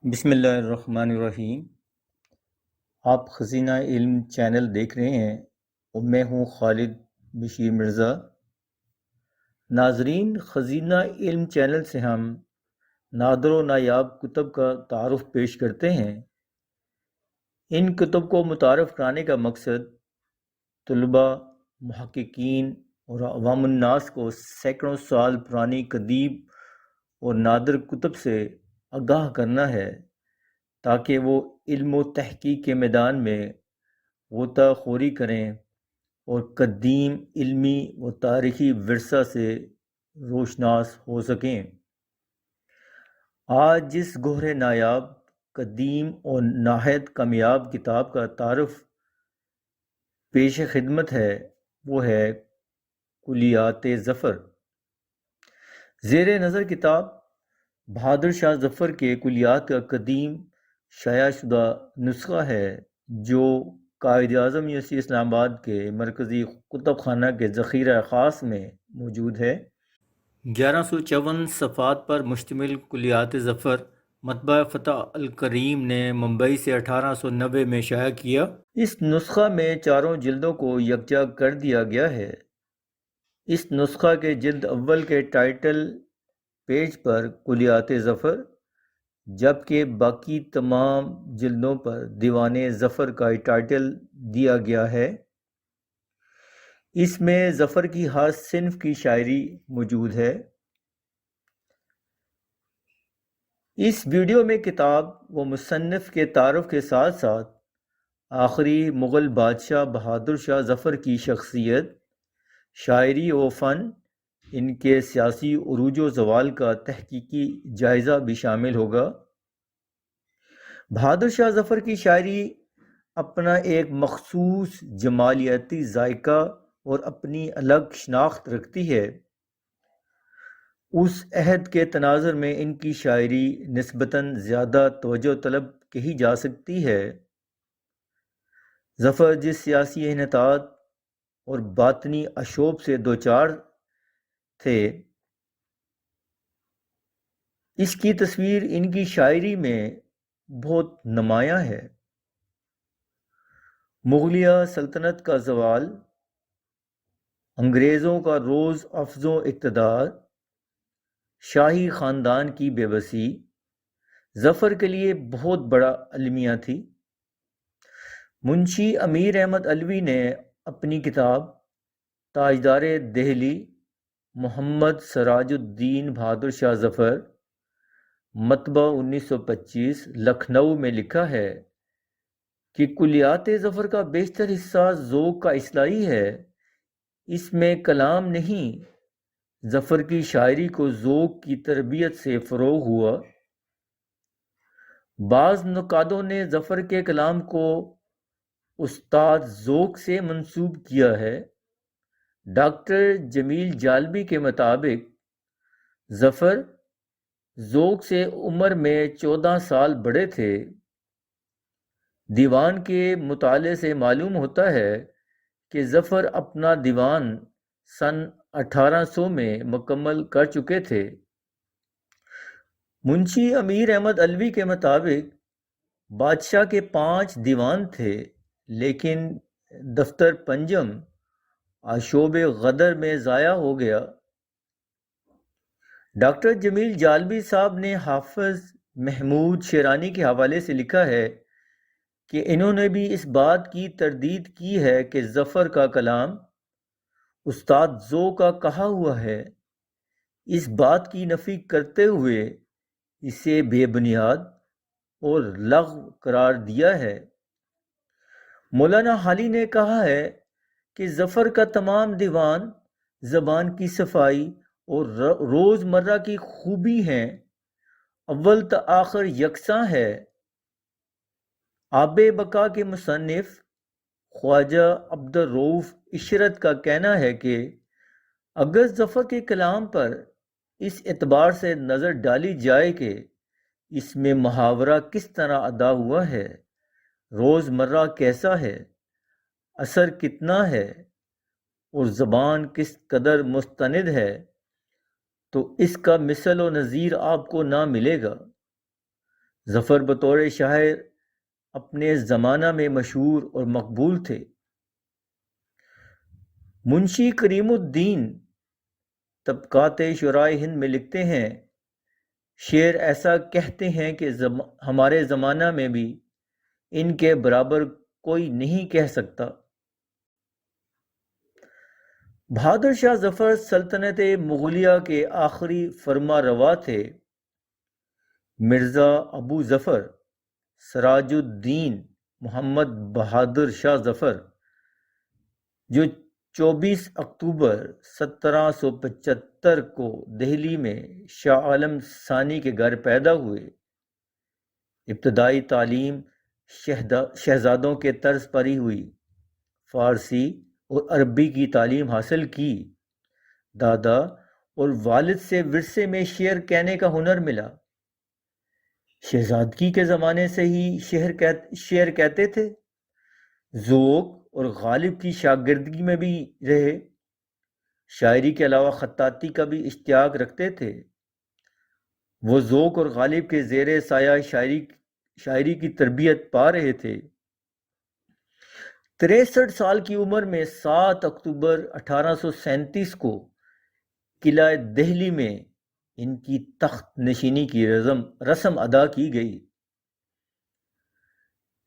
بسم اللہ الرحمن الرحیم۔ آپ خزینہ علم چینل دیکھ رہے ہیں اور میں ہوں خالد بشیر مرزا۔ ناظرین، خزینہ علم چینل سے ہم نادر و نایاب کتب کا تعارف پیش کرتے ہیں۔ ان کتب کو متعارف کرانے کا مقصد طلباء، محققین اور عوام الناس کو سینکڑوں سال پرانی قدیم اور نادر کتب سے آگاہ کرنا ہے تاکہ وہ علم و تحقیق کے میدان میں غوطہ خوری کریں اور قدیم علمی و تاریخی ورثہ سے روشناس ہو سکیں۔ آج جس گوہر نایاب، قدیم اور نہایت کامیاب کتاب کا تعارف پیش خدمت ہے وہ ہے کلیات ظفر۔ زیر نظر کتاب بہادر شاہ ظفر کے کلیات کا قدیم شائع شدہ نسخہ ہے جو قائد اعظم یونیورسٹی اسلام آباد کے مرکزی کتب خانہ کے ذخیرہ خاص میں موجود ہے۔ 1154 صفحات پر مشتمل کلیات ظفر مطبعہ فتح الکریم نے ممبئی سے 1890 میں شائع کیا۔ اس نسخہ میں چاروں جلدوں کو یکجا کر دیا گیا ہے۔ اس نسخہ کے جلد اول کے ٹائٹل پیج پر کلیات ظفر، جبکہ باقی تمام جلدوں پر دیوان ظفر کا ٹائٹل دیا گیا ہے۔ اس میں ظفر کی ہر صنف کی شاعری موجود ہے۔ اس ویڈیو میں کتاب و مصنف کے تعارف کے ساتھ ساتھ آخری مغل بادشاہ بہادر شاہ ظفر کی شخصیت، شاعری و فن، ان کے سیاسی عروج و زوال کا تحقیقی جائزہ بھی شامل ہوگا۔ بہادر شاہ ظفر کی شاعری اپنا ایک مخصوص جمالیاتی ذائقہ اور اپنی الگ شناخت رکھتی ہے۔ اس عہد کے تناظر میں ان کی شاعری نسبتاً زیادہ توجہ طلب کہی جا سکتی ہے۔ ظفر جس سیاسی انحطاط اور باطنی آشوب سے دوچار تھے، اس کی تصویر ان کی شاعری میں بہت نمایاں ہے۔ مغلیہ سلطنت کا زوال، انگریزوں کا روز افزوں اقتدار، شاہی خاندان کی بے بسی ظفر کے لیے بہت بڑا المیہ تھی۔ منشی امیر احمد علوی نے اپنی کتاب تاجدار دہلی محمد سراج الدین بہادر شاہ ظفر، مطبعہ 1925 لکھنؤ میں لکھا ہے کہ کلیات ظفر کا بیشتر حصہ ذوق کا اصلاحی ہے۔ اس میں کلام نہیں، ظفر کی شاعری کو ذوق کی تربیت سے فروغ ہوا۔ بعض نقادوں نے ظفر کے کلام کو استاد ذوق سے منسوب کیا ہے۔ ڈاکٹر جمیل جالبی کے مطابق ظفر ذوق سے عمر میں 14 سال بڑے تھے۔ دیوان کے مطالعے سے معلوم ہوتا ہے کہ ظفر اپنا دیوان سن 1800 میں مکمل کر چکے تھے۔ منشی امیر احمد علوی کے مطابق بادشاہ کے 5 دیوان تھے، لیکن دفتر پنجم آشوب غدر میں ضائع ہو گیا۔ ڈاکٹر جمیل جالبی صاحب نے حافظ محمود شیرانی کے حوالے سے لکھا ہے کہ انہوں نے بھی اس بات کی تردید کی ہے کہ ظفر کا کلام استاد ذوق کا کہا ہوا ہے، اس بات کی نفی کرتے ہوئے اسے بے بنیاد اور لغو قرار دیا ہے۔ مولانا حالی نے کہا ہے کہ ظفر کا تمام دیوان زبان کی صفائی اور روز مرہ کی خوبی ہیں، اول تا آخر یکساں ہے۔ آب بقا کے مصنف خواجہ عبدالرؤف عشرت کا کہنا ہے کہ اگر ظفر کے کلام پر اس اعتبار سے نظر ڈالی جائے کہ اس میں محاورہ کس طرح ادا ہوا ہے، روز مرہ کیسا ہے، اثر کتنا ہے اور زبان کس قدر مستند ہے، تو اس کا مثل و نظیر آپ کو نہ ملے گا۔ ظفر بطور شاعر اپنے زمانہ میں مشہور اور مقبول تھے۔ منشی کریم الدین طبقات شعرائے ہند میں لکھتے ہیں، شعر ایسا کہتے ہیں کہ ہمارے زمانہ میں بھی ان کے برابر کوئی نہیں کہہ سکتا۔ بہادر شاہ ظفر سلطنت مغلیہ کے آخری فرما روا تھے۔ مرزا ابو ظفر سراج الدین محمد بہادر شاہ ظفر، جو 24 اکتوبر 1775 کو دہلی میں شاہ عالم ثانی کے گھر پیدا ہوئے، ابتدائی تعلیم شہزادوں کے طرز پر ہی ہوئی۔ فارسی اور عربی کی تعلیم حاصل کی۔ دادا اور والد سے ورثے میں شعر کہنے کا ہنر ملا۔ شہزادگی کے زمانے سے ہی شعر کہتے تھے۔ ذوق اور غالب کی شاگردگی میں بھی رہے۔ شاعری کے علاوہ خطاطی کا بھی اشتیاق رکھتے تھے۔ وہ ذوق اور غالب کے زیر سایہ شاعری کی تربیت پا رہے تھے۔ 63 سال کی عمر میں 7 اکتوبر 1837 کو قلعہ دہلی میں ان کی تخت نشینی کی رسم ادا کی گئی۔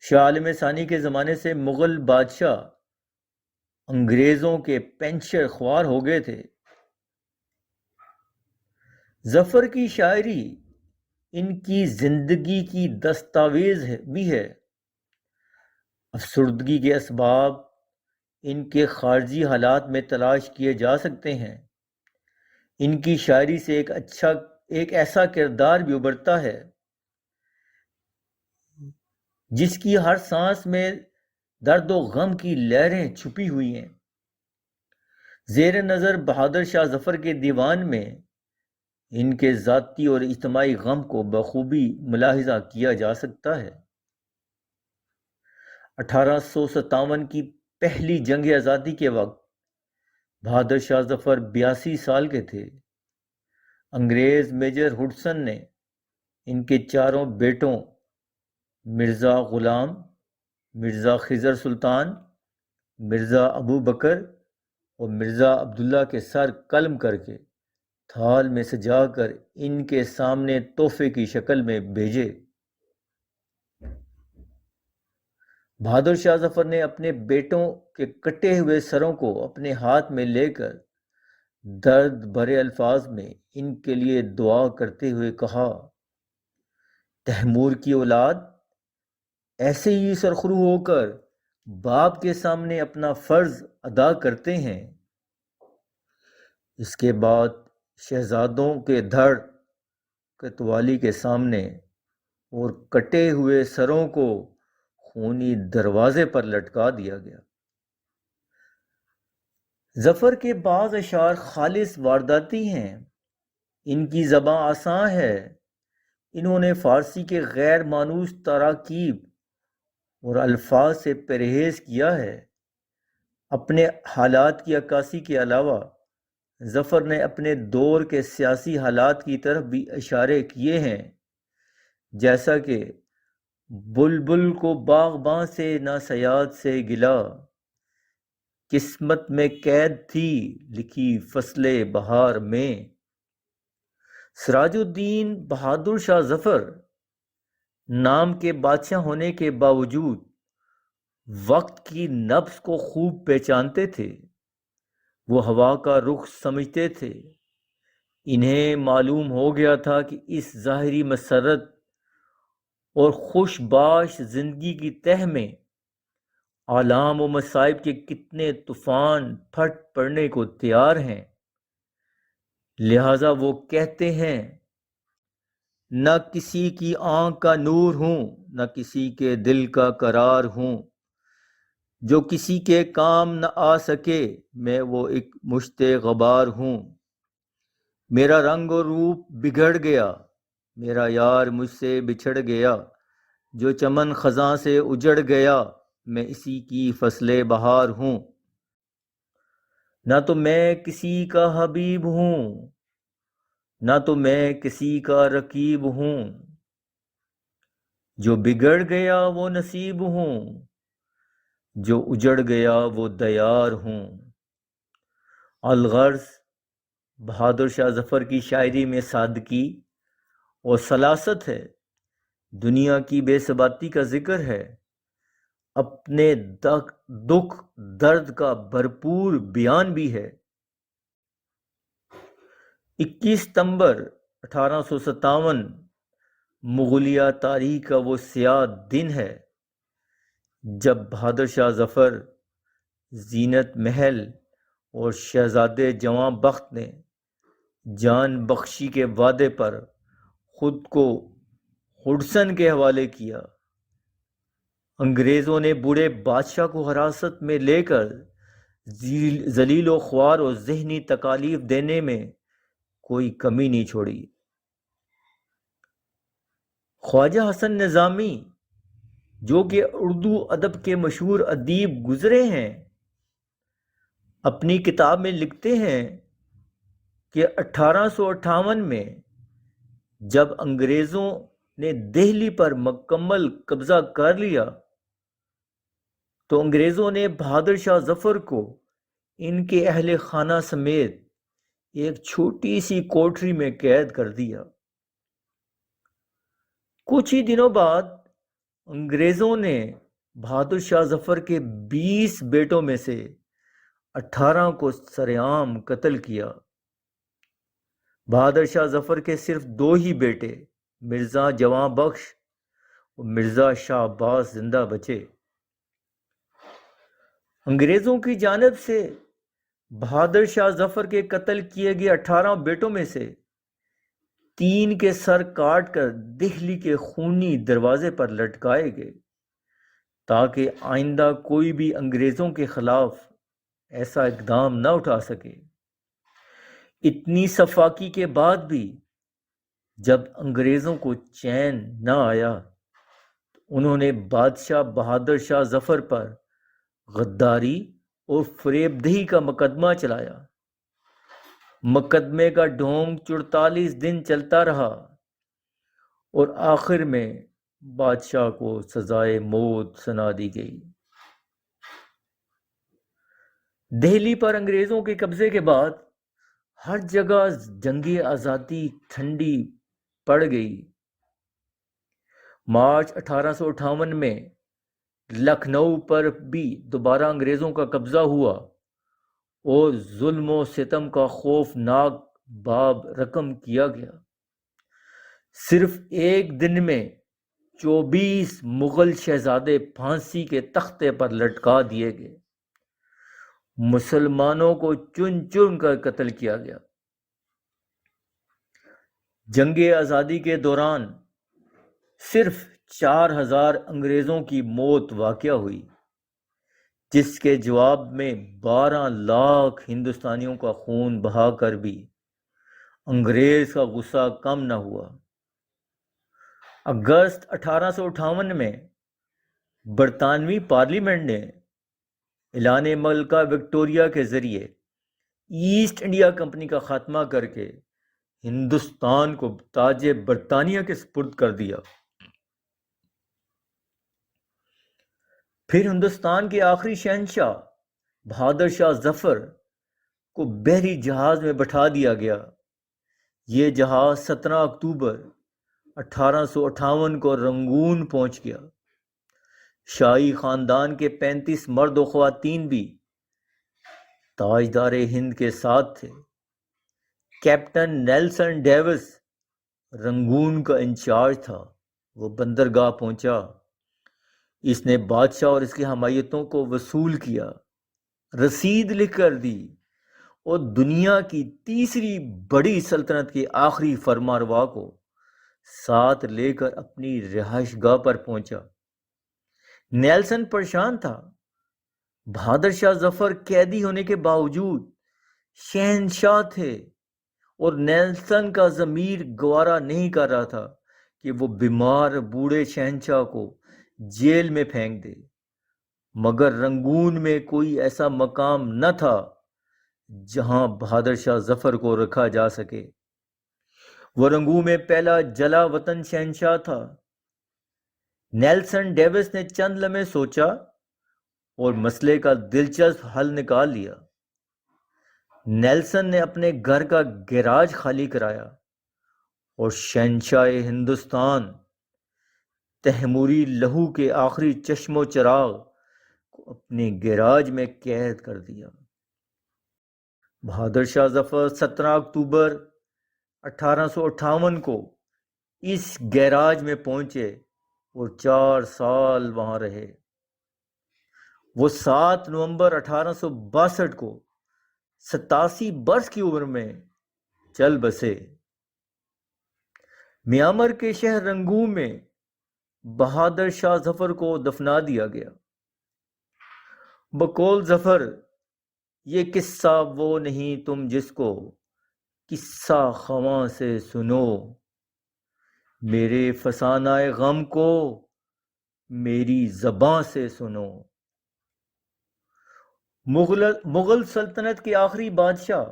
شاہ عالم ثانی کے زمانے سے مغل بادشاہ انگریزوں کے پنچر خوار ہو گئے تھے۔ ظفر کی شاعری ان کی زندگی کی دستاویز بھی ہے۔ افسردگی کے اسباب ان کے خارجی حالات میں تلاش کیے جا سکتے ہیں۔ ان کی شاعری سے ایک ایسا کردار بھی ابھرتا ہے جس کی ہر سانس میں درد و غم کی لہریں چھپی ہوئی ہیں۔ زیر نظر بہادر شاہ ظفر کے دیوان میں ان کے ذاتی اور اجتماعی غم کو بخوبی ملاحظہ کیا جا سکتا ہے۔ 1857 کی پہلی جنگ آزادی کے وقت بہادر شاہ ظفر 82 سال کے تھے۔ انگریز میجر ہڈسن نے ان کے 4 بیٹوں مرزا غلام، مرزا خضر سلطان، مرزا ابو بکر اور مرزا عبداللہ کے سر قلم کر کے تھال میں سجا کر ان کے سامنے تحفے کی شکل میں بھیجے۔ بہادر شاہ ظفر نے اپنے بیٹوں کے کٹے ہوئے سروں کو اپنے ہاتھ میں لے کر درد بھرے الفاظ میں ان کے لیے دعا کرتے ہوئے کہا، تیمور کی اولاد ایسے ہی سرخرو ہو کر باپ کے سامنے اپنا فرض ادا کرتے ہیں۔ اس کے بعد شہزادوں کے دھڑ کتوالی کے سامنے اور کٹے ہوئے سروں کو خونی دروازے پر لٹکا دیا گیا۔ ظفر کے بعض اشعار خالص وارداتی ہیں۔ ان کی زبان آسان ہے۔ انہوں نے فارسی کے غیر مانوس تراکیب اور الفاظ سے پرہیز کیا ہے۔ اپنے حالات کی عکاسی کے علاوہ ظفر نے اپنے دور کے سیاسی حالات کی طرف بھی اشارے کیے ہیں، جیسا کہ بلبل کو باغباں سے نہ صیاد سے گلا، قسمت میں قید تھی لکھی فصل بہار میں۔ سراج الدین بہادر شاہ ظفر نام کے بادشاہ ہونے کے باوجود وقت کی نبض کو خوب پہچانتے تھے۔ وہ ہوا کا رخ سمجھتے تھے۔ انہیں معلوم ہو گیا تھا کہ اس ظاہری مسرت اور خوش باش زندگی کی تہ میں آلام و مصائب کے کتنے طوفان پھٹ پڑنے کو تیار ہیں۔ لہٰذا وہ کہتے ہیں، نہ کسی کی آنکھ کا نور ہوں، نہ کسی کے دل کا قرار ہوں، جو کسی کے کام نہ آ سکے میں وہ ایک مشت غبار ہوں۔ میرا رنگ و روپ بگڑ گیا، میرا یار مجھ سے بچھڑ گیا، جو چمن خزاں سے اجڑ گیا میں اسی کی فصل بہار ہوں۔ نہ تو میں کسی کا حبیب ہوں، نہ تو میں کسی کا رقیب ہوں، جو بگڑ گیا وہ نصیب ہوں، جو اجڑ گیا وہ دیار ہوں۔ الغرض بہادر شاہ ظفر کی شاعری میں سادگی اور سلاست ہے، دنیا کی بے ثباتی کا ذکر ہے، اپنے دکھ درد کا بھرپور بیان بھی ہے۔ 21 ستمبر 1857 مغلیہ تاریخ کا وہ سیاہ دن ہے جب بہادر شاہ ظفر، زینت محل اور شہزادے جواں بخت نے جان بخشی کے وعدے پر خود کو ہڈسن کے حوالے کیا۔ انگریزوں نے بوڑھے بادشاہ کو حراست میں لے کر ذلیل و خوار اور ذہنی تکالیف دینے میں کوئی کمی نہیں چھوڑی۔ خواجہ حسن نظامی جو کہ اردو ادب کے مشہور ادیب گزرے ہیں، اپنی کتاب میں لکھتے ہیں کہ 1858 میں جب انگریزوں نے دہلی پر مکمل قبضہ کر لیا تو انگریزوں نے بہادر شاہ ظفر کو ان کے اہل خانہ سمیت ایک چھوٹی سی کوٹری میں قید کر دیا۔ کچھ ہی دنوں بعد انگریزوں نے بہادر شاہ ظفر کے 20 بیٹوں میں سے 18 کو سرعام قتل کیا۔ بہادر شاہ ظفر کے صرف 2 ہی بیٹے مرزا جواں بخش اور مرزا شاہ عباس زندہ بچے۔ انگریزوں کی جانب سے بہادر شاہ ظفر کے قتل کیے گئے 18 بیٹوں میں سے 3 کے سر کاٹ کر دہلی کے خونی دروازے پر لٹکائے گئے تاکہ آئندہ کوئی بھی انگریزوں کے خلاف ایسا اقدام نہ اٹھا سکے۔ اتنی سفاکی کے بعد بھی جب انگریزوں کو چین نہ آیا تو انہوں نے بادشاہ بہادر شاہ ظفر پر غداری اور فریب دہی کا مقدمہ چلایا۔ مقدمے کا ڈھونگ 44 دن چلتا رہا اور آخر میں بادشاہ کو سزائے موت سنا دی گئی۔ دہلی پر انگریزوں کے قبضے کے بعد ہر جگہ جنگ آزادی ٹھنڈی پڑ گئی۔ مارچ 1858 میں لکھنؤ پر بھی دوبارہ انگریزوں کا قبضہ ہوا اور ظلم و ستم کا خوفناک باب رقم کیا گیا۔ صرف ایک دن میں 24 مغل شہزادے پھانسی کے تختے پر لٹکا دیے گئے۔ مسلمانوں کو چن چن کر قتل کیا گیا۔ جنگ آزادی کے دوران صرف 4000 انگریزوں کی موت واقع ہوئی، جس کے جواب میں 12 لاکھ ہندوستانیوں کا خون بہا کر بھی انگریز کا غصہ کم نہ ہوا۔ اگست 1858 میں برطانوی پارلیمنٹ نے اعلان ملکہ وکٹوریہ کے ذریعے ایسٹ انڈیا کمپنی کا خاتمہ کر کے ہندوستان کو تاج برطانیہ کے سپرد کر دیا۔ پھر ہندوستان کے آخری شہنشاہ بہادر شاہ ظفر کو بحری جہاز میں بٹھا دیا گیا۔ یہ جہاز 17 اکتوبر 1858 کو رنگون پہنچ گیا۔ شاہی خاندان کے 35 مرد و خواتین بھی تاجدار ہند کے ساتھ تھے۔ کیپٹن نیلسن ڈیوس رنگون کا انچارج تھا۔ وہ بندرگاہ پہنچا، اس نے بادشاہ اور اس کی حمایتوں کو وصول کیا، رسید لکھ کر دی اور دنیا کی تیسری بڑی سلطنت کے آخری فرمانروا کو ساتھ لے کر اپنی رہائش گاہ پر پہنچا۔ نیلسن پریشان تھا۔ بہادر شاہ ظفر قیدی ہونے کے باوجود شہنشاہ تھے اور نیلسن کا ضمیر گوارا نہیں کر رہا تھا کہ وہ بیمار بوڑھے شہنشاہ کو جیل میں پھینک دے، مگر رنگون میں کوئی ایسا مقام نہ تھا جہاں بہادر شاہ ظفر کو رکھا جا سکے۔ وہ رنگون میں پہلا جلا وطن شہنشاہ تھا۔ نیلسن ڈیوس نے چند لمحے سوچا اور مسئلے کا دلچسپ حل نکال لیا۔ نیلسن نے اپنے گھر کا گیراج خالی کرایا اور شہنشاہ ہندوستان تیموری لہو کے آخری چشم و چراغ کو اپنے گیراج میں قید کر دیا۔ بہادر شاہ ظفر 17 اکتوبر 1858 کو اس گیراج میں پہنچے اور 4 سال وہاں رہے۔ وہ 7 نومبر 1862 کو 87 برس کی عمر میں چل بسے۔ میانمار کے شہر رنگون میں بہادر شاہ ظفر کو دفنا دیا گیا۔ بقول ظفر، یہ قصہ وہ نہیں تم جس کو قصہ خواں سے سنو، میرے فسانہ غم کو میری زباں سے سنو۔ مغل سلطنت کے آخری بادشاہ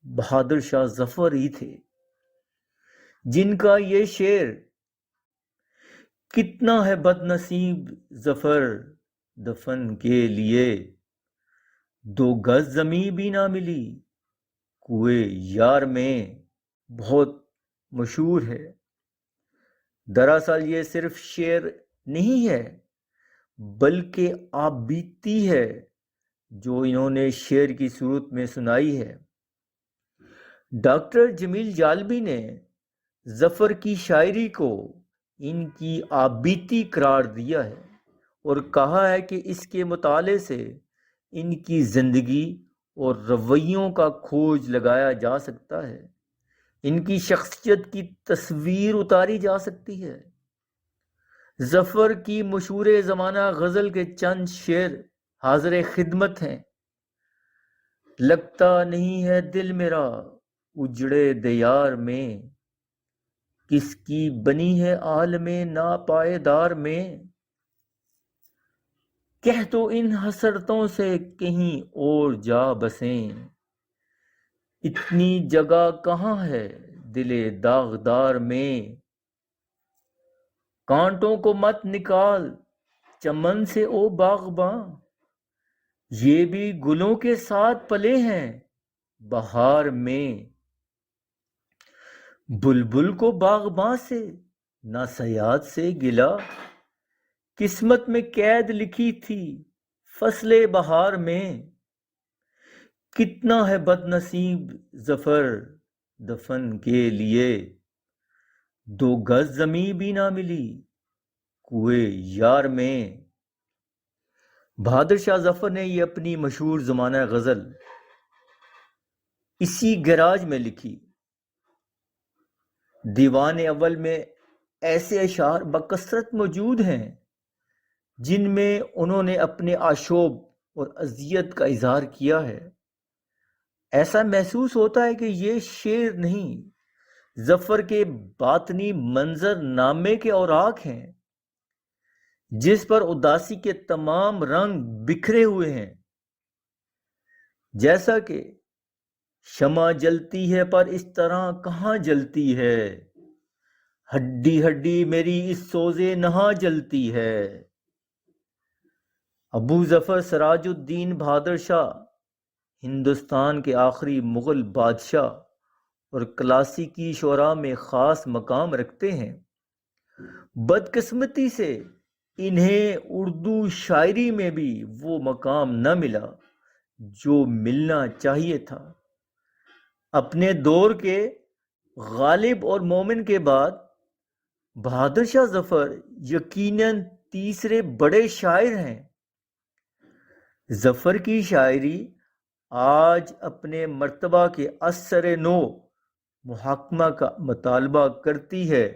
بہادر شاہ ظفر ہی تھے، جن کا یہ شعر کتنا ہے بد نصیب ظفر دفن کے لیے، 2 گز زمیں بھی نہ ملی کوئے یار میں، بہت مشہور ہے۔ دراصل یہ صرف شعر نہیں ہے بلکہ آپ بیتی ہے جو انہوں نے شعر کی صورت میں سنائی ہے۔ ڈاکٹر جمیل جالبی نے ظفر کی شاعری کو ان کی آبیتی قرار دیا ہے اور کہا ہے کہ اس کے مطالعے سے ان کی زندگی اور رویوں کا کھوج لگایا جا سکتا ہے، ان کی شخصیت کی تصویر اتاری جا سکتی ہے۔ ظفر کی مشہور زمانہ غزل کے چند شعر حاضر خدمت ہیں۔ لگتا نہیں ہے دل میرا اجڑے دیار میں، کس کی بنی ہے عالم ناپائیدار میں، کہہ تو ان حسرتوں سے کہیں اور جا بسیں، اتنی جگہ کہاں ہے دل داغدار میں، کانٹوں کو مت نکال چمن سے او باغباں، یہ بھی گلوں کے ساتھ پلے ہیں بہار میں، بلبل کو باغباں سے نہ صیاد سے گلا، قسمت میں قید لکھی تھی فصل بہار میں، کتنا ہے بد نصیب ظفر دفن کے لیے، 2 گز زمیں بھی نہ ملی کوئے یار میں۔ بہادر شاہ ظفر نے یہ اپنی مشہور زمانہ غزل اسی گیراج میں لکھی۔ دیوان اول میں ایسے اشعار بکثرت موجود ہیں جن میں انہوں نے اپنے آشوب اور اذیت کا اظہار کیا ہے۔ ایسا محسوس ہوتا ہے کہ یہ شعر نہیں، ظفر کے باطنی منظر نامے کے اوراق ہیں جس پر اداسی کے تمام رنگ بکھرے ہوئے ہیں۔ جیسا کہ شمع جلتی ہے پر اس طرح کہاں جلتی ہے، ہڈی ہڈی میری اس سوزے نہاں جلتی ہے۔ ابو ظفر سراج الدین بہادر شاہ ہندوستان کے آخری مغل بادشاہ اور کلاسیکی شعراء میں خاص مقام رکھتے ہیں۔ بدقسمتی سے انہیں اردو شاعری میں بھی وہ مقام نہ ملا جو ملنا چاہیے تھا۔ اپنے دور کے غالب اور مومن کے بعد بہادر شاہ ظفر یقیناً تیسرے بڑے شاعر ہیں۔ ظفر کی شاعری آج اپنے مرتبہ کے اثر نو محاکمہ کا مطالبہ کرتی ہے۔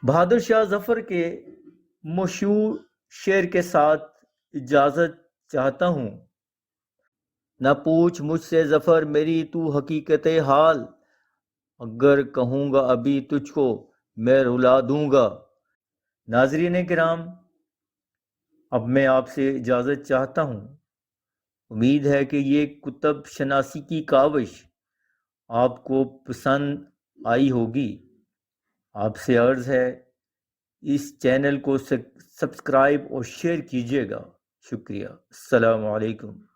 بہادر شاہ ظفر کے مشہور شعر کے ساتھ اجازت چاہتا ہوں۔ نہ پوچھ مجھ سے ظفر میری تو حقیقت حال، اگر کہوں گا ابھی تجھ کو میں رلا دوں گا۔ ناظرین کرام، اب میں آپ سے اجازت چاہتا ہوں۔ امید ہے کہ یہ کتب شناسی کی کاوش آپ کو پسند آئی ہوگی۔ آپ سے عرض ہے اس چینل کو سبسکرائب اور شیئر کیجیے گا۔ شکریہ۔ السلام علیکم۔